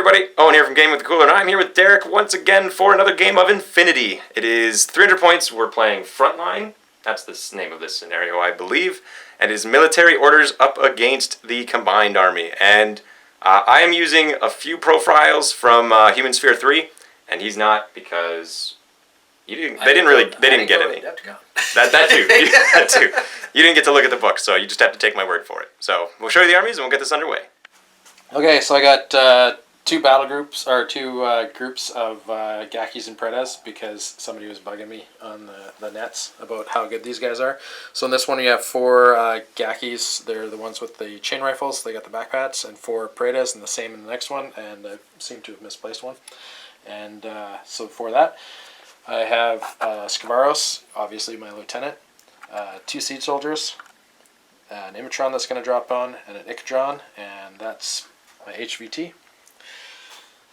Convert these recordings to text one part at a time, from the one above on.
everybody, Owen here from Game with the Cooler, and I'm here with Derek once again for another game of Infinity. It is 300 points, we're playing Frontline, that's the name of this scenario I believe, and it is military orders up against the Combined Army. And I am using a few profiles from Human Sphere 3, and he's not because they didn't get any. That too. That too. You didn't get to look at the book, so you just have to take my word for it. So we'll show you the armies and we'll get this underway. Okay, so I got two groups of Gakis and Predas because somebody was bugging me on the nets about how good these guys are. So in this one you have 4 Gakis, they're the ones with the chain rifles, they got the backpats, and 4 Predas, and the same in the next one, and I seem to have misplaced one. And so for that, I have Skavaros, obviously my lieutenant, 2 Siege Soldiers, an Imatron that's going to drop on, and an Ikadron, and that's my HVT.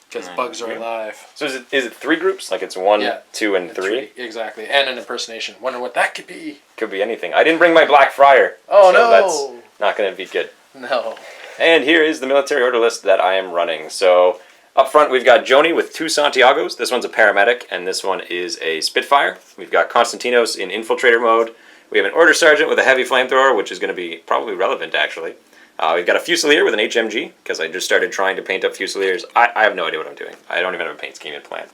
Because bugs are alive. So is it 3 groups? Like it's 1, 2, and 3? Exactly. And an impersonation. Wonder what that could be. Could be anything. I didn't bring my Black Friar. Oh, so no. That's not going to be good. No. And here is the military order list that I am running. So up front we've got Joni with 2 Santiagos. This one's a paramedic, and this one is a Spitfire. We've got Konstantinos in infiltrator mode. We have an order sergeant with a heavy flamethrower, which is going to be probably relevant actually. We've got a Fusilier with an HMG, because I just started trying to paint up Fusiliers. I have no idea what I'm doing. I don't even have a paint scheme in plan.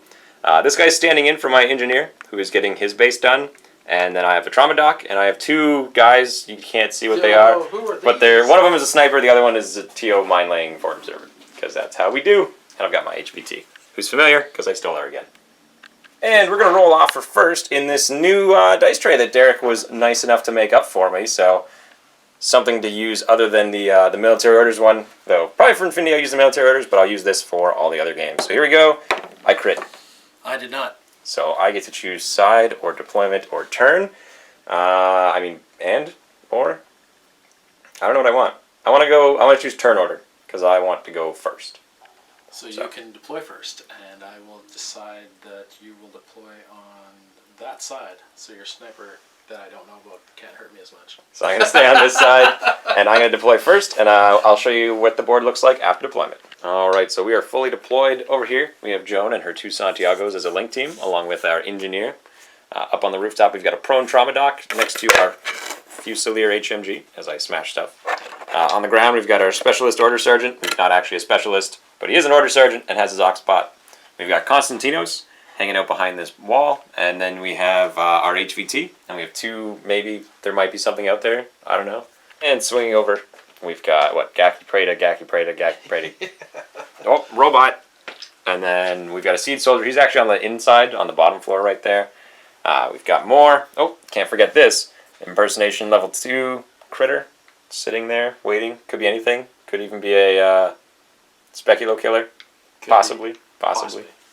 This guy's standing in for my engineer, who is getting his base done. And then I have a trauma doc, and I have 2 guys. You can't see what they are. Who are but one of them is a sniper, the other one is a TO mine-laying forward observer, because that's how we do. And I've got my HVT, who's familiar, because I stole her again. And we're going to roll off for first in this new dice tray that Derek was nice enough to make up for me. So something to use other than the military orders one, though probably for Infinity I'll use the military orders, but I'll use this for all the other games. So here we go. I crit. I did not. So I get to choose side or deployment or turn. Or I don't know what I want. I want to choose turn order because I want to go first. So you can deploy first, and I will decide that you will deploy on that side. So your sniper that I don't know about can't hurt me as much. So I'm going to stay on this side, and I'm going to deploy first, and I'll show you what the board looks like after deployment. Alright, so we are fully deployed over here. We have Joan and her 2 Santiagos as a link team, along with our engineer. Up on the rooftop, we've got a prone trauma doc next to our Fusilier HMG, as I smash stuff. On the ground, we've got our specialist order sergeant, who's not actually a specialist, but he is an order sergeant and has his Oxbot. We've got Konstantinos hanging out behind this wall, and then we have our HVT, and we have 2, maybe there might be something out there, I don't know. And swinging over, we've got, Gaki Preda. Oh, robot. And then we've got a Siege Soldier, he's actually on the inside, on the bottom floor right there. We've got more, can't forget this, impersonation level 2 critter, sitting there, waiting, could be anything, could even be a Speculo killer, possibly.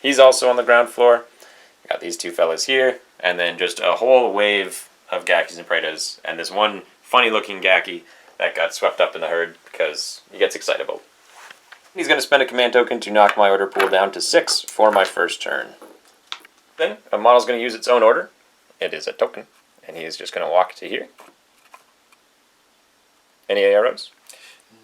He's also on the ground floor. Got these 2 fellas here, and then just a whole wave of Gakis and Predas, and this one funny-looking Gaki that got swept up in the herd because he gets excitable. He's going to spend a command token to knock my order pool down to 6 for my first turn. Then a model's going to use its own order. It is a token, and he is just going to walk to here. Any arrows?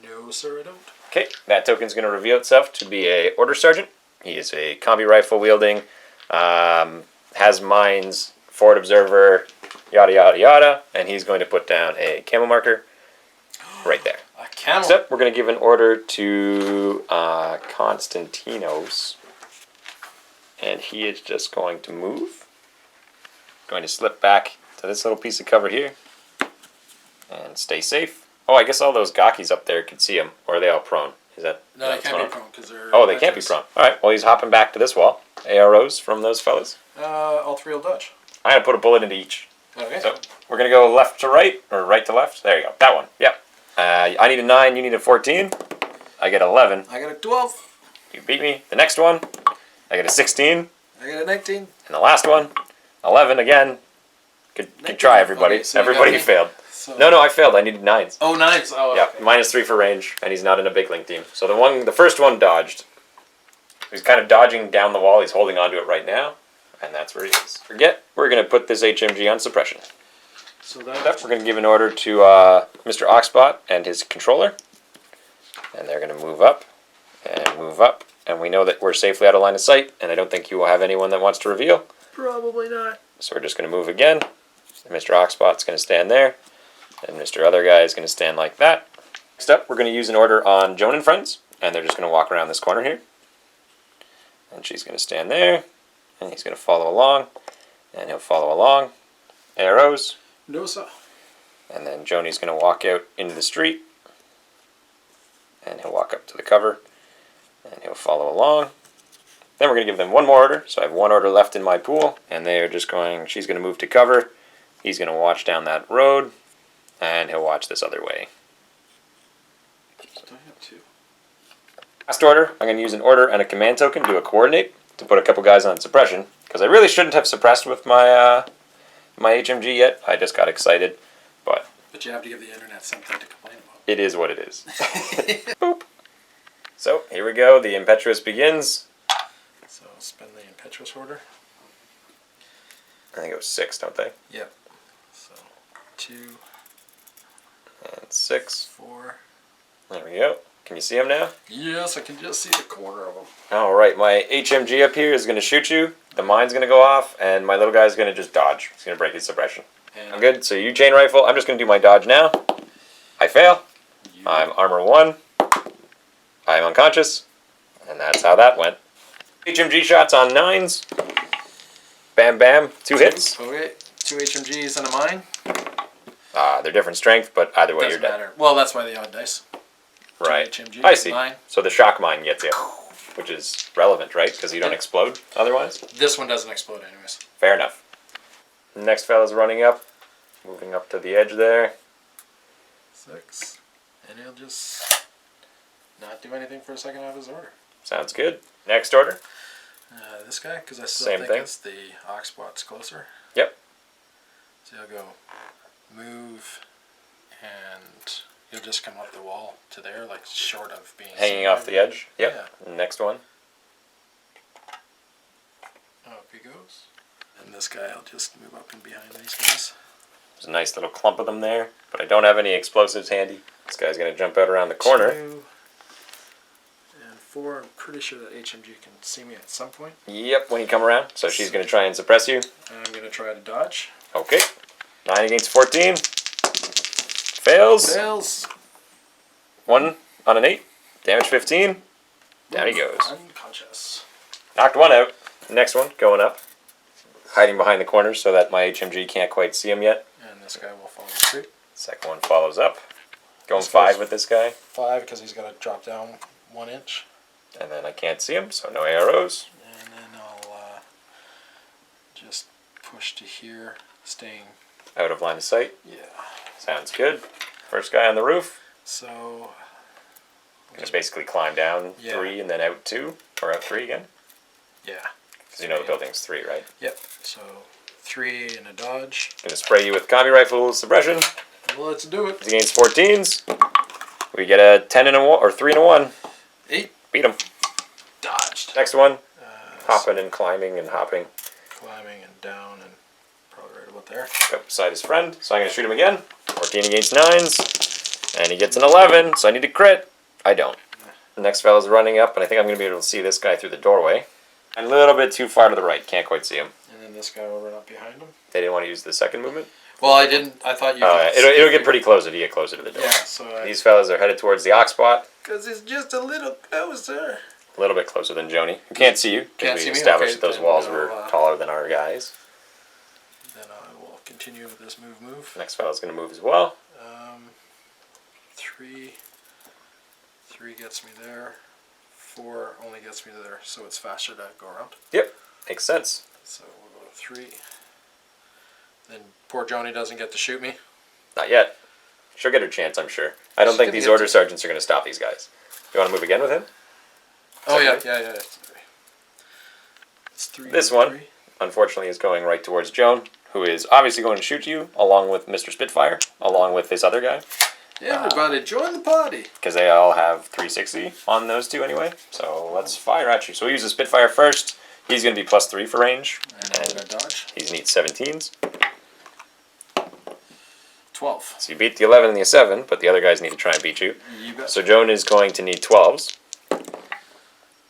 No, sir, I don't. Okay, that token's going to reveal itself to be a order sergeant. He is a combi rifle wielding, has mines, forward observer, yada yada yada, and he's going to put down a camo marker right there. A camo. Next up, we're going to give an order to Konstantinos, and he is just going to move. Going to slip back to this little piece of cover here and stay safe. Oh, I guess all those Gakis up there could see him, or are they all prone? Is that? No, they can't be prone because they're. Oh, they can't be prone. All right. Well, he's hopping back to this wall. AROs from those fellas. All 3 will dodge. I'm gonna put a bullet into each. Okay. So we're gonna go left to right or right to left. There you go. That one. Yep. I need a 9. You need a 14. I get 11. I got a 12. You beat me. The next one, I get a 16. I got a 19. And the last one, 11 again. Good try, everybody. Okay, so everybody failed. So No, I failed. I needed 9s. Oh, 9s. Oh, Yeah, okay. -3 for range, and he's not in a big link team. So the first one dodged. He's kind of dodging down the wall. He's holding onto it right now, and that's where he is. We're going to put this HMG on suppression. So We're going to give an order to Mr. Oxbot and his controller, and they're going to move up and we know that we're safely out of line of sight, and I don't think you will have anyone that wants to reveal. Probably not. So we're just going to move again. And Mr. Oxbot's going to stand there, and Mr. Other Guy is going to stand like that. Next up, we're going to use an order on Joan and Friends, and they're just going to walk around this corner here. And she's going to stand there, and he's going to follow along, and he'll follow along. Arrows. No, sir. And then Joni's going to walk out into the street, and he'll walk up to the cover, and he'll follow along. Then we're going to give them one more order, so I have one order left in my pool, and they are just going, she's going to move to cover, he's going to watch down that road, and he'll watch this other way. I have two. Last order, I'm going to use an order and a command token, do a coordinate, to put a couple guys on suppression, because I really shouldn't have suppressed with my my HMG yet, I just got excited, but you have to give the internet something to complain about. it is what it is. Boop. So, here we go, the Impetuous begins. So spend the impetuous order. I think it was 6, don't they? Yep. So 2 And 6. 4. There we go. Can you see him now? Yes, I can just see the corner of them. Alright, my HMG up here is going to shoot you, the mine's going to go off, and my little guy's going to just dodge. He's going to break his suppression. And I'm good, so you chain rifle, I'm just going to do my dodge now. I fail. I'm armor 1. I'm unconscious. And that's how that went. HMG shots on 9s. Bam bam, 2 hits. Okay, 2 HMGs and a mine. They're different strength, but either way Doesn't you're dead. matter. Well, that's why the odd dice. Right. 2 HMGs, I see. mine. So the shock mine gets you, which is relevant, right? Because you don't explode otherwise. This one doesn't explode anyways. Fair enough. Next fella's running up, moving up to the edge there. 6. And he'll just not do anything for a second out of his order. Sounds good. Next order. This guy, because I still Same think thing. it's the Oxbot's closer. Yep. So he'll go move, and he'll just come up the wall to there, like short of being Hanging seen off by the edge. Yep. Yeah. Next one. Up he goes. And this guy, I'll just move up in behind these guys. There's a nice little clump of them there, but I don't have any explosives handy. This guy's going to jump out around the corner. 2 and 4. I'm pretty sure that HMG can see me at some point. Yep, when you come around. So she's going to try and suppress you. And I'm going to try to dodge. Okay. 9 against 14. Fails. Fails. 1 on an 8. Damage 15. Down he goes. Unconscious. Knocked 1 out. Next one, going up. Hiding behind the corners so that my HMG can't quite see him yet. And this guy will follow suit. Second one follows up. Going This 5 guy's- with this guy. 5 because he's got to drop down 1 inch. And then I can't see him, so no arrows. And then I'll just push to here, staying. Out of line of sight. Yeah. Sounds good. First guy on the roof. So. Just basically climb down Yeah. 3 and then out 2. Or out 3 again. Yeah. Because you know the building's 3, right? Yep. So 3 and a dodge. Gonna spray you with combi rifle suppression. Well, let's do it. It's against 14s. We get a 10 and a 1, or 3 and a 1. 8. Beat him. Dodged. Next one. So Hopping and climbing and hopping. climbing and down and probably right about there. Up beside his friend. So I'm gonna shoot him again. 14 against 9s. And he gets an 11, so I need to crit. I don't. The next fella's running up, and I think I'm gonna be able to see this guy through the doorway. And a little bit too far to the right. Can't quite see him. And then this guy will run up behind him. They didn't want to use the second movement. Well, I didn't. I thought you. It'll get pretty close if you get closer to the door. Yeah. So. These fellas are headed towards the Oxbot. Because it's just a little closer. A little bit closer than Joni. Who can't see you. 'Cause Can't we see me? established Okay, that those then walls we'll, were taller than our guys. Then I will continue with this move. Next fella's going to move as well. 3. 3 gets me there. 4 only gets me there, so it's faster to go around. Yep. Makes sense. So we'll go to 3. Then poor Joni doesn't get to shoot me. Not yet. She'll get her chance, I'm sure. I don't She's think gonna these get order to- sergeants are going to stop these guys. You want to move again with him? Oh yeah, Second yeah. It's 3. It's 3. This one, unfortunately, is going right towards Joan, who is obviously going to shoot you, along with Mr. Spitfire, along with this other guy, Everybody, join the party. because they all have 360 on those two anyway. So let's fire at you. So we use the Spitfire first. He's going to be +3 for range, And I'm gonna dodge. he needs 17s. 12. So you beat the 11 and the 7, but the other guys need to try and beat you. You bet. So Joan is going to need 12s.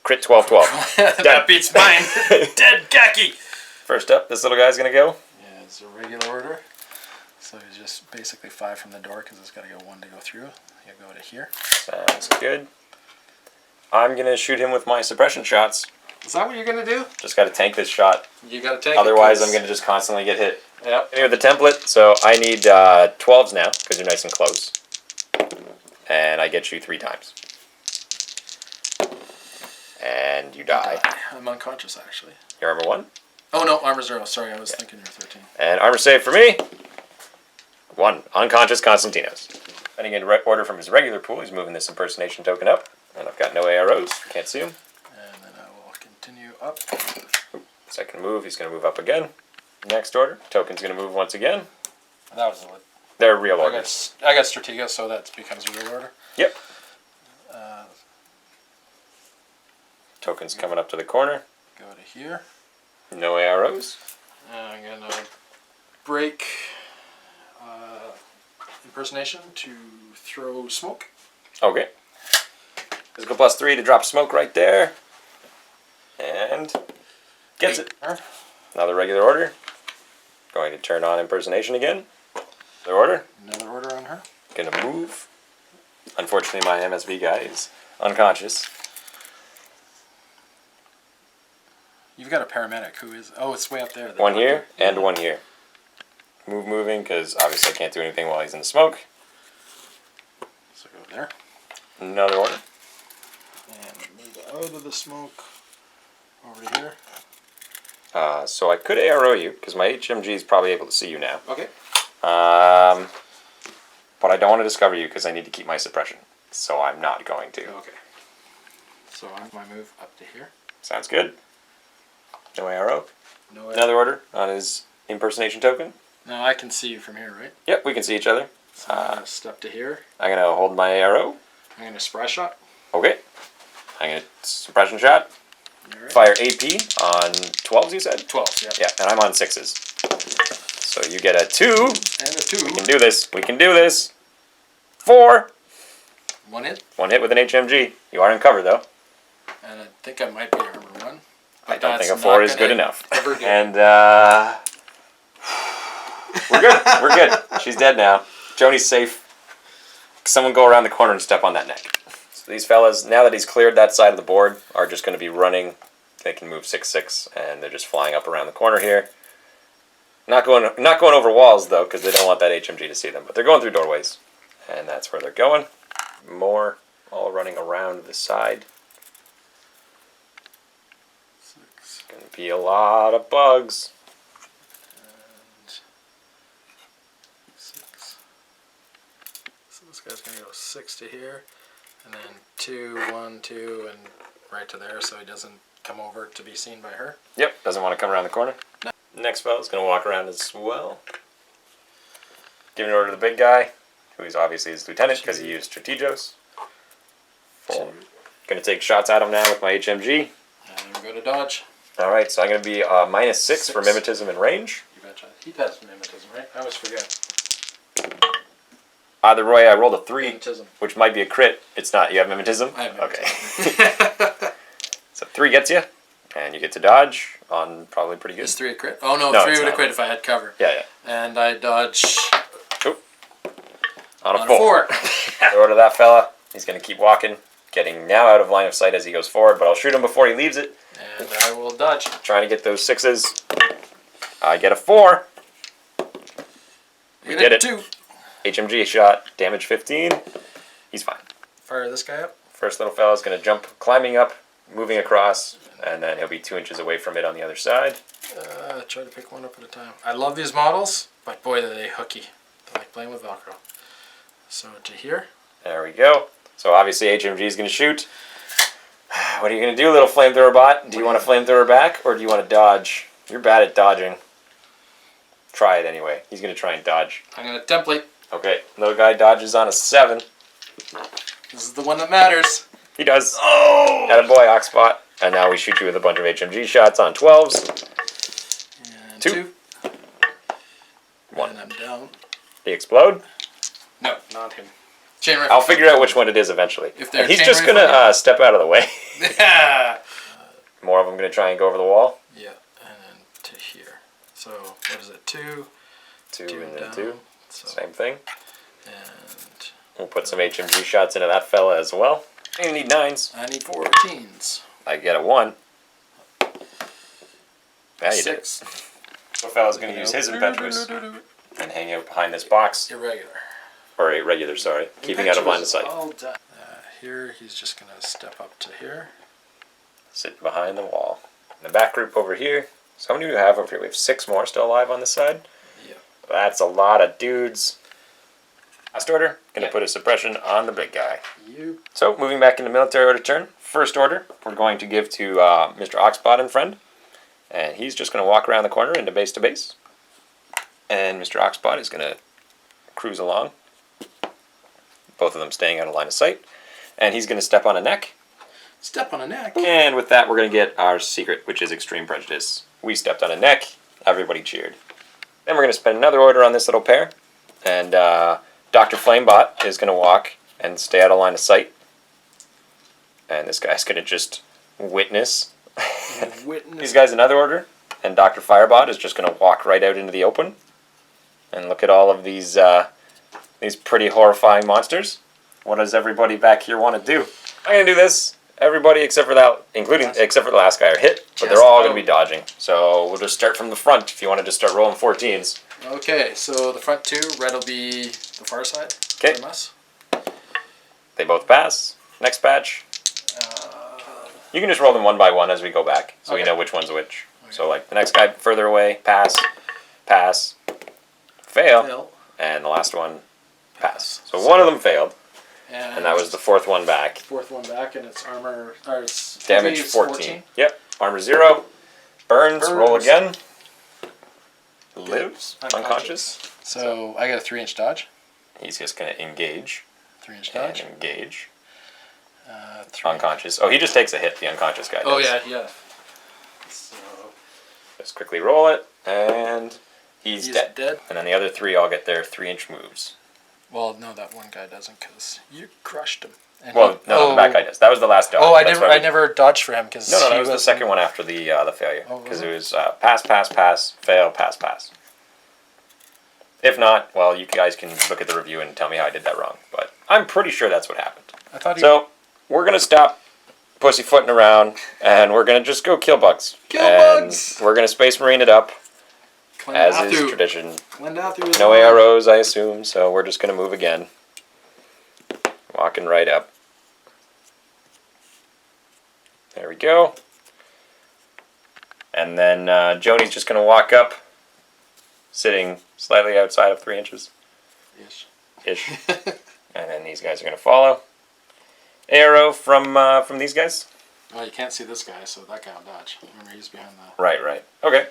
Crit 12-12. That beats mine. Dead Gaki. First up, this little guy's going to go. Yeah, it's a regular order. So he's just basically 5 from the door because it's got to go 1 to go through. You go to here. Sounds good. I'm going to shoot him with my suppression shots. Is that what you're going to do? Just got to tank this shot. You got to take Otherwise, I'm going to just constantly get hit. Yep. Here with the template, so I need 12s now because you're nice and close. And I get you 3 times. And you die. I'm unconscious, actually. Your armor 1. Oh, no, armor 0. Sorry, I was thinking you're 13. And armor save for me. 1. Unconscious Constantinos. Finding in order from his regular pool, he's moving this impersonation token up. And I've got no AROs. Can't see him. And then I will continue up. Second move, he's going to move up again. Next order, token's going to move once again. That was what. They're real orders. I got Stratega, so that becomes a real order. Yep. Token's coming up to the corner. Go to here. No AROs. I'm going to break impersonation to throw smoke. Okay. Physical +3 to drop smoke right there. And gets it. Another regular order. Going to turn on impersonation again. Another order. Another order on her. Gonna move. Unfortunately, my MSV guy is unconscious. You've got a paramedic. Who is? Oh, it's way up there. One here and one here. Moving, because obviously I can't do anything while he's in the smoke. So go there. Another order. And move out of the smoke. Over to here. So I could ARO you, because my HMG is probably able to see you now. Okay. But I don't want to discover you because I need to keep my suppression. So I'm not going to. Okay. So I'm my move up to here. Sounds good. No ARO. No way. Another order on his impersonation token. Now I can see you from here, right? Yep, we can see each other. So I'm going to step to here. I'm going to hold my ARO. I'm going to surprise shot. Okay. I'm going to suppression shot. Right. Fire AP on 12s, you said? 12, yeah. Yeah, and I'm on 6s. So you get a 2. And a 2. We can do this. We can do this. 4. 1 hit. 1 hit with an HMG. You are in cover, though. And I think I might be armor 1. I don't think a 4 is good enough. Good. And we're good. We're good. She's dead now. Joni's safe. Someone go around the corner and step on that neck. So these fellas, now that he's cleared that side of the board, are just going to be running. They can move 6/6, and they're just flying up around the corner here. Not going over walls though, because they don't want that HMG to see them. But they're going through doorways, and that's where they're going. More all running around the side. 6. Going to be a lot of bugs. And 6. So this guy's going to go 6 to here. And then 2, 1, 2, and right to there, so he doesn't come over to be seen by her. Yep, doesn't want to come around the corner. No. Next fellow's going to walk around as well. Giving order to the big guy, who is obviously his lieutenant because he used Strategos. 4. Going to take shots at him now with my HMG. And we go to dodge. Alright, so I'm going to be -6 for 6. mimetism and range. You betcha. He has mimetism, right? I always forget. Either way, I rolled a 3, Mimetism. which might be a crit. It's not. You have mimetism? I have mimetism. Okay. So 3 gets you, and you get to dodge on probably pretty good. Is 3 a crit? Oh no, No, 3 it's would have not. crit if I had cover. Yeah. And I dodge On a on 4. a 4. Order that fella. He's going to keep walking, getting now out of line of sight as he goes forward, but I'll shoot him before he leaves it. And I will dodge. Trying to get those 6s. I get a 4. We did it. 2. HMG shot, damage 15. He's fine. Fire this guy up. First little fella's going to jump, climbing up, moving across, and then he'll be 2 inches away from it on the other side. Try to pick one up at a time. I love these models, but boy, are they hooky. They're like playing with Velcro. So to here. There we go. So obviously HMG is going to shoot. What are you going to do, little flamethrower bot? Do you want to flamethrower back, or do you want to dodge? You're bad at dodging. Try it anyway. He's going to try and dodge. I'm going to template. Okay, little guy dodges on a 7. This is the one that matters. He does. Oh! Attaboy, Oxbot. And now we shoot you with a bunch of HMG shots on 12s. And 2. 1. And I'm down. He explode. No, not him. Chain rifle. I'll figure out which one it is eventually. If they're And he's chain just rifle, gonna yeah. step out of the way. Yeah. More of them gonna try and go over the wall. Yeah, and then to here. So what is it? Two. Two Two and then down. two. So, Same thing. and We'll put some HMG shots into that fella as well. You need 9s. I need 14s. I get a 1. Yeah, you did. 6. So fella's gonna use his impetuous and hang out behind this box. Irregular. Or a regular, sorry. Keeping out of line of sight. All done. Here, he's just going to step up to here. Sit behind the wall. In the back group over here. So how many do we have over here? We have 6 more still alive on this side. Yeah. That's a lot of dudes. Last order, gonna Yeah. put a suppression on the big guy. You. So moving back into military order turn. First order, we're going to give to Mr. Oxbot and friend. And he's just gonna walk around the corner into base to base. And Mr. Oxbot is gonna cruise along. Both of them staying out of line of sight. And he's gonna step on a neck. Step on a neck. And with that, we're going to get our secret, which is Extreme Prejudice. We stepped on a neck. Everybody cheered. Then we're going to spend another order on this little pair. And Dr. Flamebot is going to walk and stay out of line of sight. And this guy's going to just witness. These guys another order. And Dr. Firebot is just going to walk right out into the open. And look at all of these pretty horrifying monsters. What does everybody back here want to do? I'm going to do this. Everybody except for that, except for the last guy, are hit, but they're all going to be dodging. So we'll just start from the front if you want to just start rolling 14s. Okay, so the front 2, red will be the far side. Okay. From us. They both pass. Next batch. You can just roll them one by one as we go back, so we Okay. know which one's which. So like the next guy further away, pass, pass, fail, Fail. and the last one, pass. So one of them failed, And and that was the 4th one back. 4th one back, and it's armor. Or it's Damage heavy is 14. Yep. Armor 0. Burns. Roll Burns. again. Lives. Unconscious. Unconscious. So I got a 3-inch dodge. He's just going to engage. 3-inch And dodge. engage. 3. Unconscious. Oh, he just takes a hit, the unconscious guy does. Oh yeah, yeah. So Just quickly roll it, and he's dead. dead. And then the other 3 all get their 3-inch moves. Well, no, that one guy doesn't because you crushed him. And Well, no, the back guy does. That was the last dodge. Oh, That's why I we- never dodged for him because No, that was the second one after the failure. Oh, was Because it? it was pass, pass, pass, fail, pass, pass. If not, well, you guys can look at the review and tell me how I did that wrong. But I'm pretty sure that's what happened. I thought he So, we're going to stop pussyfooting around, and we're going to just go kill bugs. Kill And bugs! we're going to Space Marine it up, as is Clendathu. tradition. Clendathu is No on. arrows, I assume, so we're just going to move again. Walking right up. There we go. And then Joni's just going to walk up, sitting slightly outside of 3 inches. Ish. Ish. And then these guys are going to follow. Arrow from these guys? Well, you can't see this guy, so that guy will dodge. Remember, he's behind the... Right. Okay.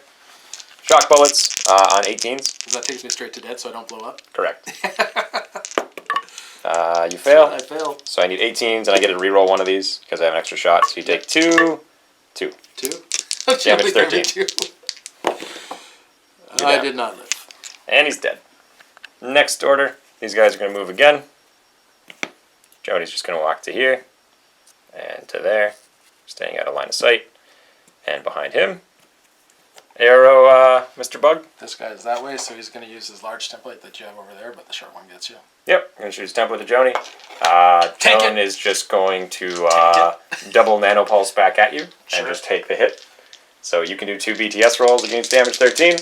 Shock bullets on 18s. Because that takes me straight to dead, so I don't blow up. Correct. You fail. I failed. So I need 18s, and I get to reroll one of these because I have an extra shot. So you take 2. 2. Damage 13. Two. You're I down. did not live. And he's dead. Next order, these guys are going to move again. Joni's just going to walk to here and to there, staying out of line of sight. And behind him, arrow Mr. Bug. This guy is that way, so he's going to use his large template that you have over there, but the short one gets you. Yep, I'm going to shoot his template to Joni. Tank Joan it. is just going to double nanopulse back at you and just take the hit. So you can do 2 BTS rolls against damage 13.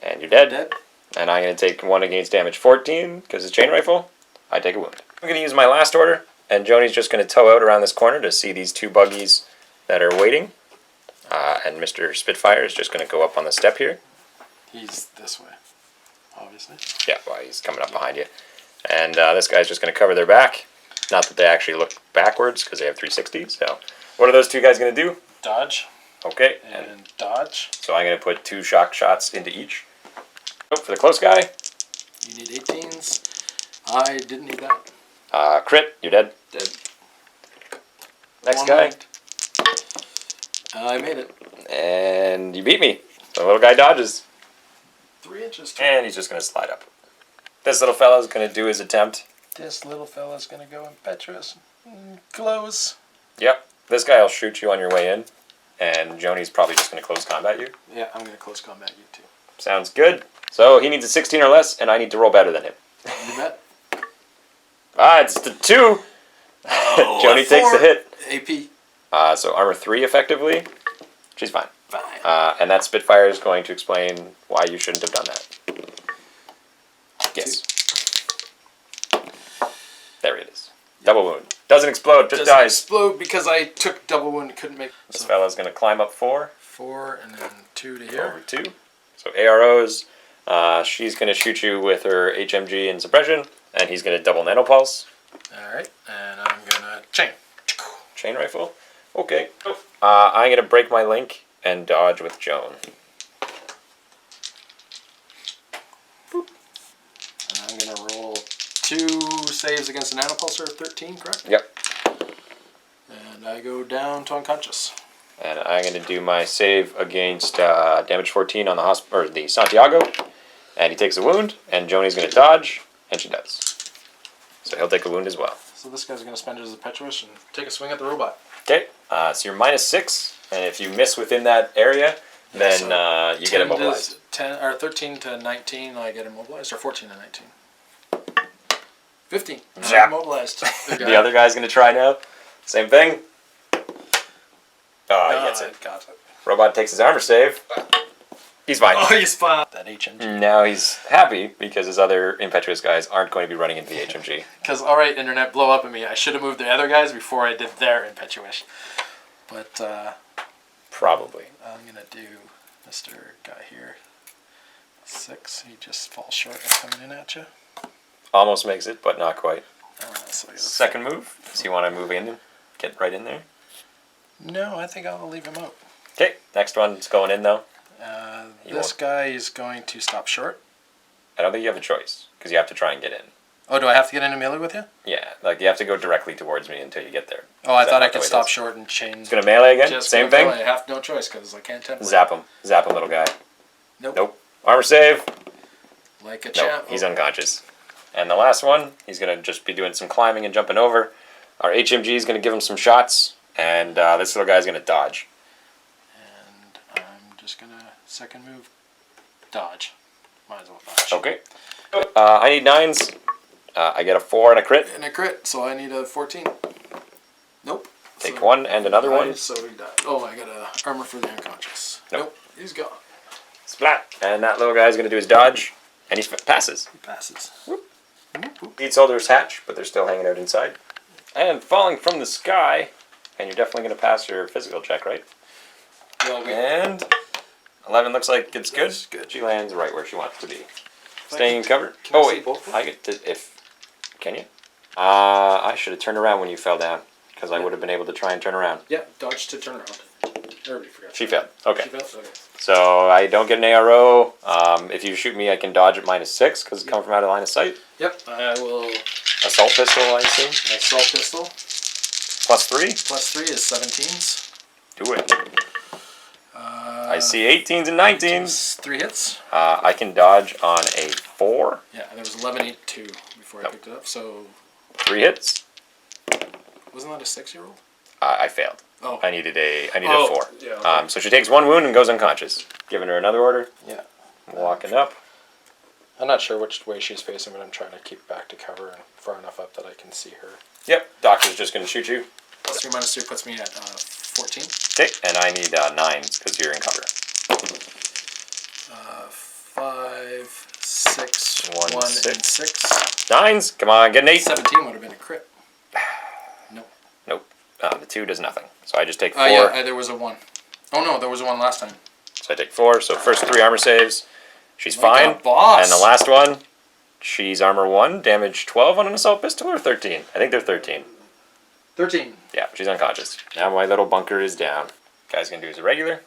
And you're dead. Dead. And I'm going to take 1 against damage 14 because it's chain rifle. I take a wound. I'm going to use my last order, and Joni's just going to tow out around this corner to see these 2 buggies that are waiting. And Mr. Spitfire is just going to go up on the step here. He's this way, obviously. Yeah, well, he's coming up behind you. And this guy's just going to cover their back. Not that they actually look backwards because they have 360. So what are those 2 guys going to do? Dodge Okay. and dodge. So I'm going to put 2 shock shots into each. Oh, for the close guy. You need 18s. I didn't need that. Crit, you're dead. Dead. Next One guy. left. I made it. And you beat me. The little guy dodges. 3 inches. And he's just going to slide up. This little fella's gonna do his attempt. This little fella's gonna go impetuous. Close. Yep. This guy will shoot you on your way in, and Joni's probably just gonna close combat you. Yeah, I'm gonna close combat you too. Sounds good. So he needs a 16 or less, and I need to roll better than him. You bet. It's the 2. Oh, Joni takes the hit. AP. So armor 3 effectively. She's fine. Fine. And that Spitfire is going to explain why you shouldn't have done that. Yes. There it is. Double wound. Doesn't explode, just Doesn't dies. explode because I took double wound and couldn't make. This fella's going to climb up 4. 4 and then 2 to here. Over 2. So AROs. She's going to shoot you with her HMG and suppression, and he's going to double nanopulse. Alright, and I'm gonna chain. Chain rifle. Okay. I'm going to break my link and dodge with Joan. And I'm gonna roll 2 saves against a nanopulsar, 13, correct? Yep. And I go down to unconscious. And I'm going to do my save against damage 14 on the Santiago. And he takes a wound, and Joni's going to dodge, and she does. So he'll take a wound as well. So this guy's gonna spend his impetuous and take a swing at the robot. Okay, so you're -6, and if you miss within that area, then you get immobilized. 10 or 13 to 19, I get immobilized, or 14 to 19. 15. Zap. I'm immobilized. The other guy's going to try now. Same thing. Oh, he gets it. Got it. Robot takes his armor save. He's fine. Oh, he's fine. That HMG. Now he's happy because his other impetuous guys aren't going to be running into the HMG. Because, alright, internet, blow up at me. I should have moved the other guys before I did their impetuous. But, Probably. I'm going to do Mr. Guy here. 6. He just falls short of coming in at you. Almost makes it, but not quite. So I gotta- Second move. So you want to move in and get right in there? No, I think I'll leave him out. Okay, next one's going in though. This guy is going to stop short. I don't think you have a choice because you have to try and get in. Oh, do I have to get into melee with you? Yeah, like you have to go directly towards me until you get there. Oh, I Is that thought I not the could way it stop is? short and chain. It's gonna melee again. Just Same gonna thing. melee. I have no choice because I can't template. Zap him, little guy. Nope. Armor save. Like a No, champ. he's unconscious. And the last one, he's gonna just be doing some climbing and jumping over. Our HMG is gonna give him some shots, and this little guy's gonna dodge. And I'm just gonna second move, dodge. Might as well dodge. Okay. I need 9s. I get a 4 and a crit. And a crit, so I need a 14. Nope. Take So 1 and another died, one. So he died. Oh, I got a armor for the unconscious. Nope. He's gone. Splat. And that little guy's gonna do his dodge, and he passes. He passes. Seed soldiers hatch, but they're still hanging out inside. And falling from the sky, and you're definitely going to pass your physical check, right? Well, And 11 looks like it's good. That's good. She lands right where she wants to be. Staying in cover. can I Oh see wait, both of them? I get to can you? I should have turned around when you fell down, because I would have been able to try and turn around. yeah, dodge to turn around. Everybody forgot. She failed. Okay. She failed? Okay. So I don't get an ARO. If you shoot me, I can dodge at -6 because it's coming from out of line of sight. Yep, I will. Assault pistol, I assume. Assault pistol. +3. Plus 3 is 17s. Do it. I see 18s and 19s. 3 hits. I can dodge on a 4. Yeah, there was 11, 8, 2 before I Nope. picked it up. So, 3 hits. wasn't that a 6-year-old? I failed. Oh. I needed a 4. Yeah, okay. So she takes 1 wound and goes unconscious. Giving her another order. Yeah. Walking up. I'm not sure which way she's facing, but I'm trying to keep back to cover and far enough up that I can see her. Yep. Doctor's just going to shoot you. Plus 3 minus 3 puts me at 14. Okay. And I need 9s because you're in cover. 5, 6, 1, One, and 6. 6. 9s. Come on, get an 8. 17 would have been a crit. Nope. Nope. The 2 does nothing. So I just take 4. Yeah, there was a 1. Oh no, there was a 1 last time. So I take 4. So first 3 armor saves. She's Like a fine. boss. And the last one, she's armor 1, damage 12 on an assault pistol or 13? I think they're 13. 13. Yeah, she's unconscious. Now my little bunker is down. Guy's gonna do his irregular.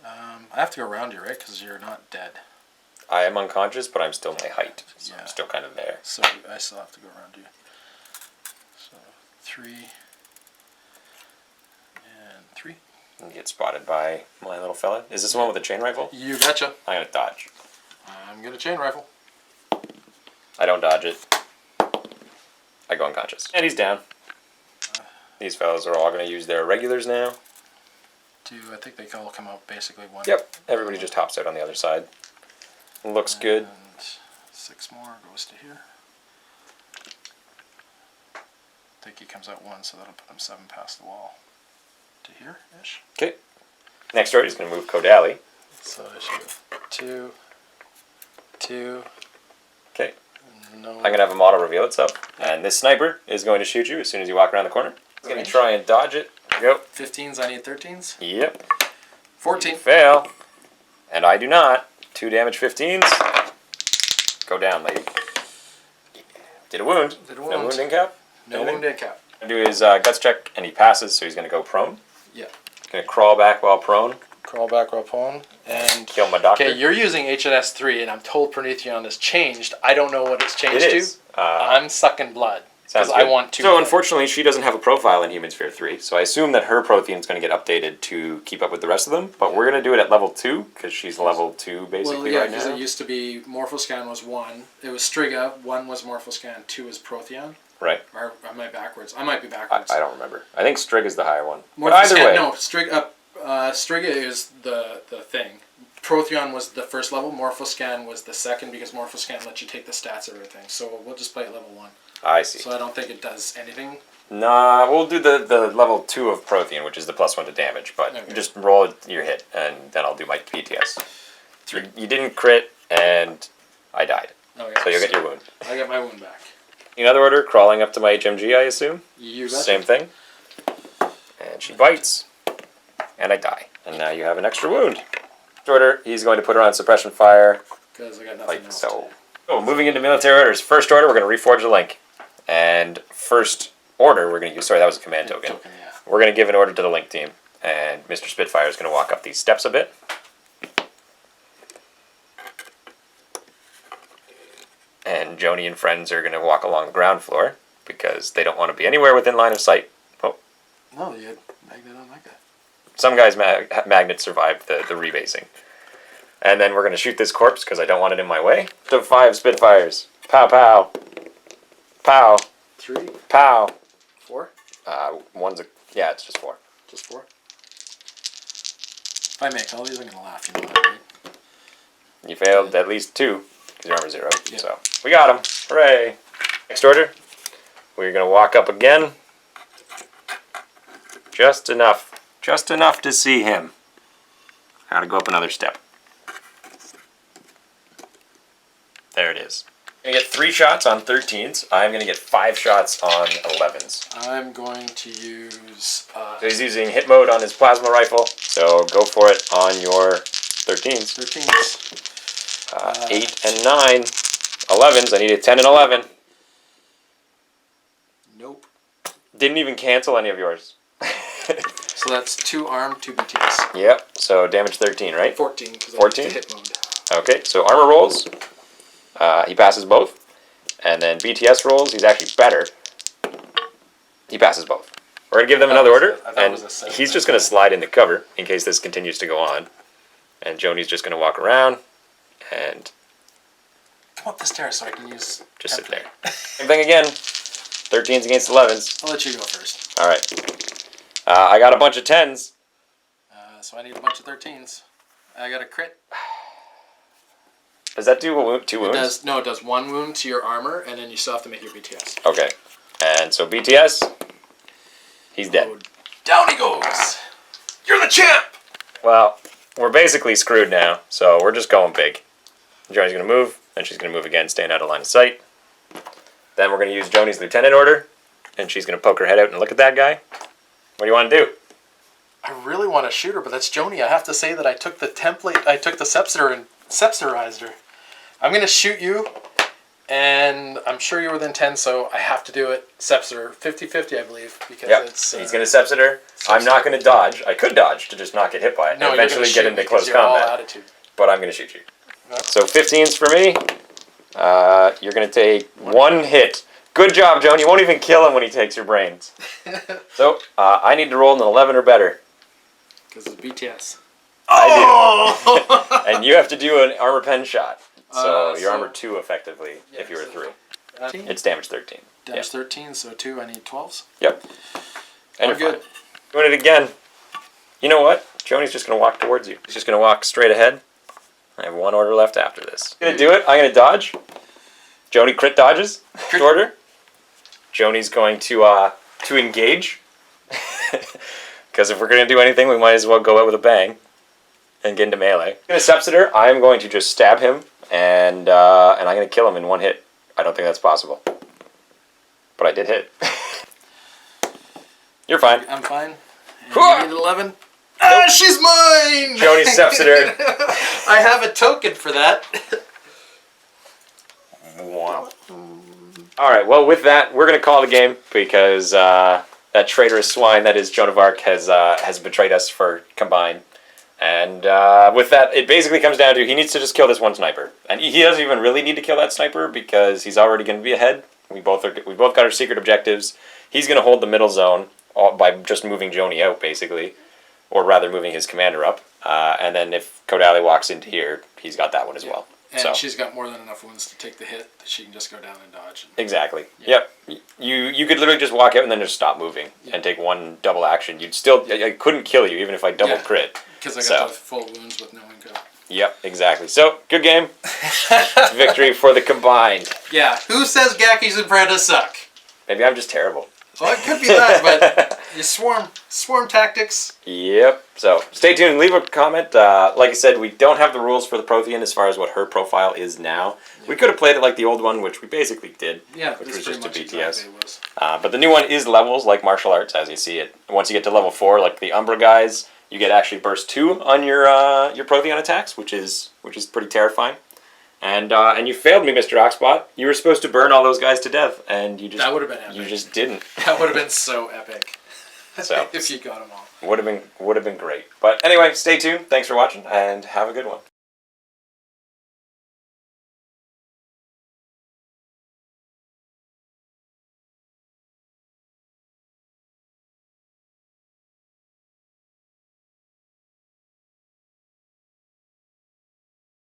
I have to go around you, right? Because you're not dead. I am unconscious, but I'm still my height. So Yeah. I'm still kind of there. So I still have to go around you. So 3 and 3. And get spotted by my little fella. Is this the one with the chain rifle? You betcha. I'm gonna dodge. I'm gonna chain rifle. I don't dodge it. I go unconscious. And he's down. These fellas are all going to use their regulars now. I think they all come out basically one. Yep, everybody just hops out on the other side. Looks good. And 6 more goes to here. I think he comes out 1, so that'll put him 7 past the wall to here-ish. Okay. Next turn, he's going to move Kodali. So I should go 2, 2. Okay. No. I'm going to have a model reveal itself. And this sniper is going to shoot you as soon as you walk around the corner. He's going to try and dodge it. There you go. 15s, I need 13s. Yep. 14. You fail. And I do not. 2 damage 15s. Go down, lady. Did a wound. Did a No wound. wound in cap. No Anything? wound in cap. Gonna do his guts check, and he passes, so he's going to go prone. Yeah. Gonna crawl back while prone. Crawl back while prone. And Kill my doctor. okay, you're using HNS 3, and I'm told Prometheon is changed. I don't know what it's changed It is. to. I'm sucking blood. Sounds Because I good. want to. So unfortunately, she doesn't have a profile in Human Sphere 3, so I assume that her Prothean is going to get updated to keep up with the rest of them. But we're going to do it at level 2 because she's level 2 basically Well, yeah, right because now. it used to be Morphoscan was 1. It was Striga. 1 was Morphoscan. 2 was Protheon. Right. Or am I backwards? I might be backwards. I don't remember. I think Strig is the higher one. But either Morphoscan, way, no, Striga is the thing. Protheon was the first level. Morphoscan was the second because Morphoscan lets you take the stats of everything. So we'll just play at level 1. I see. So I don't think it does anything. Nah, we'll do the level 2 of Prothean, which is the +1 to damage. But Okay. just roll your hit, and then I'll do my BTS. You didn't crit, and I died. Okay, So you'll get your wound. I got my wound back. In other order, crawling up to my HMG, I assume. You got Same thing. And she bites. And I die. And now you have an extra wound. Next order, he's going to put her on suppression fire, Because I got nothing like else. so. Oh, moving into military orders. First order, we're going to reforge a link. And first order, we're going to use... Sorry, that was a command token. Yeah. We're going to give an order to the link team. And Mr. Spitfire is going to walk up these steps a bit. And Joni and friends are going to walk along the ground floor because they don't want to be anywhere within line of sight. Oh, No, you had magnet on that guy. some guys' magnets survived the rebasing. And then we're going to shoot this corpse because I don't want it in my way. So 5 Spitfires. Pow, pow. Pow, 3, pow. 4, One's a... Yeah, it's just 4. just 4. If I make all these, I'm gonna laugh. You know that, right? You failed at least 2 because your armor's 0. Yeah. So we got him. Hooray. Next order. We're going to walk up again. Just enough. Just enough to see him. Gotta go up another step. There it is. I'm going to get 3 shots on 13s. I'm going to get 5 shots on 11s. I'm going to use. So he's using hit mode on his plasma rifle. So go for it on your 13s. 13s. 8 and 9. 11s. I need a 10 and 11. Nope. Didn't even cancel any of yours. So that's 2 arm, 2 BTs. Yep. So damage 13, right? 14 because I 14? used hit mode. Okay, so armor rolls. He passes both. And then BTS rolls, he's actually better. He passes both. We're going to give them another order. I thought it And was a 7. he's just going to slide into cover in case this continues to go on. And Joni's just going to walk around and Come up the stairs so I can use. just sit template. there. Same thing again. 13s against 11s. I'll let you go first. All right. I got a bunch of 10s. So I need a bunch of 13s. I got a crit. Does that do 2 wounds? It does 1 wound to your armor, and then you still have to make your BTS. Okay. And so BTS, he's dead. Oh, down he goes! You're the champ! Well, we're basically screwed now, so we're just going big. Joni's going to move, then she's going to move again, staying out of line of sight. Then we're going to use Joni's lieutenant order, and she's going to poke her head out and look at that guy. What do you want to do? I really want to shoot her, but that's Joni. I have to say that I took the template, I took the Sepsiter and Sepserized her. I'm going to shoot you, and I'm sure you're within 10, so I have to do it. Sepsiter, 50-50, I believe, because Yep, it's... he's going to Sepsit her. I'm not going to dodge. I could dodge to just not get hit by it No, and you're eventually gonna get shoot into me close 'cause you're all combat. attitude. But I'm going to shoot you. Yep. So 15s for me. You're going to take 1 hit. Good job, Joan. You won't even kill him when he takes your brains. So I need to roll an 11 or better. Because it's BTS. I do. And you have to do an armor pen shot. So you're so- armor 2 effectively Yeah, if you were so- 3. 13? It's damage 13. Damage 13, so 2, I need 12s. Yep. And We're you're good. fine. Doing it again. You know what? Joni's just going to walk towards you. He's just going to walk straight ahead. I have 1 order left after this. I'm going to do it. I'm going to dodge. Joni crit dodges. Crit. Order. Joni's going to engage. Because if we're going to do anything, we might as well go out with a bang and get into melee. In a Sepsitor, I'm going to just stab him, and I'm going to kill him in 1 hit. I don't think that's possible. But I did hit. You're fine. I'm fine. And Hooah! you need 11. Ah, she's mine! Joni Sepsitor. I have a token for that. Wow. All right. Well, with that, we're going to call it a game because that traitorous swine that is Joan of Arc has betrayed us for combined. And with that, it basically comes down to he needs to just kill this one sniper, and he doesn't even really need to kill that sniper because he's already going to be ahead. We both got our secret objectives. He's going to hold the middle zone by just moving Joni out, basically, or rather moving his commander up. And then if Kodali walks into here, he's got that one as well. And So she's got more than enough wounds to take the hit that she can just go down and dodge. exactly. Yeah. Yep. You could literally just walk out and then just stop moving and take 1 double action. You'd still I couldn't kill you even if I double Yeah. crit. Because I So. got the full wounds with no income. Yep, exactly. So, good game. Victory for the combined. Yeah, who says Gakis and Brenda suck? Maybe I'm just terrible. Well, it could be that, but you swarm tactics. Yep. So, stay tuned. Leave a comment. Like I said, we don't have the rules for the Prothean as far as what her profile is now. We could have played it like the old one, which we basically did. Yeah, which that's was pretty just a much BTS. exactly what it was. But the new one is levels, like martial arts, as you see it. Once you get to level 4, like the Umbra guys, you get actually burst 2 on your Prothean attacks, which is pretty terrifying. And you failed me, Mr. Oxbot. You were supposed to burn all those guys to death, and you just That would have been epic. you just didn't. That would have been so epic. So if you got them all. would have been great. But anyway, stay tuned. Thanks for watching, and have a good one.